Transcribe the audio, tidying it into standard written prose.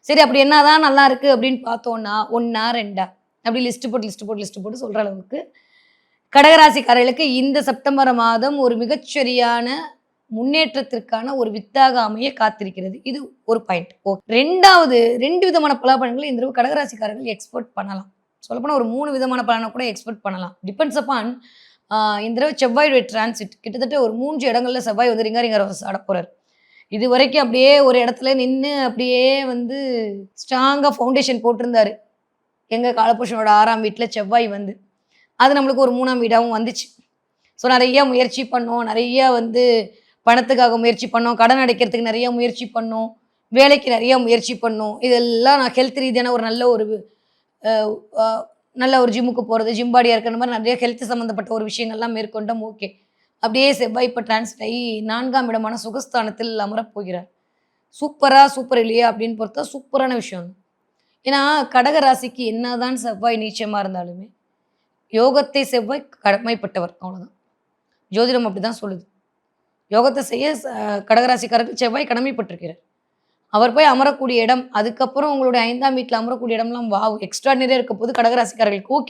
சரி அப்படி என்னதான் நல்லா இருக்கு அப்படின்னு பார்த்தோம்னா, 1 2 அப்படி லிஸ்ட் போட்டு சொல்ற அளவுக்கு கடகராசிக்காரர்களுக்கு இந்த செப்டம்பர் மாதம் ஒரு மிகச்சரியான முன்னேற்றத்திற்கான ஒரு வித்தாக அமைய காத்திருக்கிறது. இது ஒரு பாயிண்ட். 2வது 2 விதமான பலாபலன்களை இந்த தடவ கடகராசிக்காரர்கள் எக்ஸ்பெக்ட் பண்ணலாம். சொல்லப்போனா ஒரு 3 விதமான பலன கூட எக்ஸ்பெக்ட் பண்ணலாம். டிபெண்ட்ஸ் அப்பான் இந்த தடவ செவ்வாயுடைய டிரான்சிட் கிட்டத்தட்ட ஒரு 3 இடங்கள்ல செவ்வாய் வந்து ரிங்க ரோஸ் ஆடப்போறாரு. இதுவரைக்கும் அப்படியே ஒரு இடத்துல நின்னு அப்படியே வந்து ஸ்ட்ராங்கா ஃபவுண்டேஷன் போட்டிருந்தாரு. எங்க காலபுருஷனோட 6ஆம் வீட்ல செவ்வாய் வந்து. அது நம்மளுக்கு ஒரு 3ஆம் வீடாவும் வந்துச்சு. ஸோ நெறைய முயற்சி பண்ணோம். நெறைய வந்து பணத்துக்காக முயற்சி பண்ணோம். கடன் அடைக்கிறதுக்கு நெறைய முயற்சி பண்ணோம். வேலைக்கு நெறைய முயற்சி பண்ணோம். இதெல்லாம் நான் ஹெல்த் ரீதியான ஒரு நல்ல ஒரு அ அ நல்ல ஒரு ஜிம்முக்கு போறது, ஜிம் பாடியா இருக்கிற மாரி நெறைய ஹெல்த் சம்மந்தப்பட்ட ஒரு விஷயங்கள்லாம் மேற்கொண்டோம். ஓகே. அப்படியே செவ்வாய் இப்ப டிரான்சிட் ஆயி 4ஆம் இடமான சுகஸ்தானத்தில் அமரப் போகிறார். சூப்பர் இல்லையா அப்படின்னு பொறுத்தா சூப்பரான விஷயம். ஏன்னா, கடக ராசிக்கு என்னதான் செவ்வாய் நீச்சமா இருந்தாலுமே, யோகத்தை செவ்வாய் கடமைப்பட்டவர். அவ்வளோதான். ஜோதிடம் அப்படிதான் சொல்லுது. யோகத்த செய்ய கடகராசிக்காரருக்கு செவ்வாய் கடமைப்பட்டிருக்கிறார். அவர் போய் அமரக்கூடிய இடம், அதுக்கப்புறம் உங்களுடைய 5ஆம் வீட்ல அமரக்கூடிய இடம்லாம் வாவ்! எக்ஸ்ட்ரார்டினரியா இருக்க போது கடகராசிக்காரர்களுக்கு. ஓகே.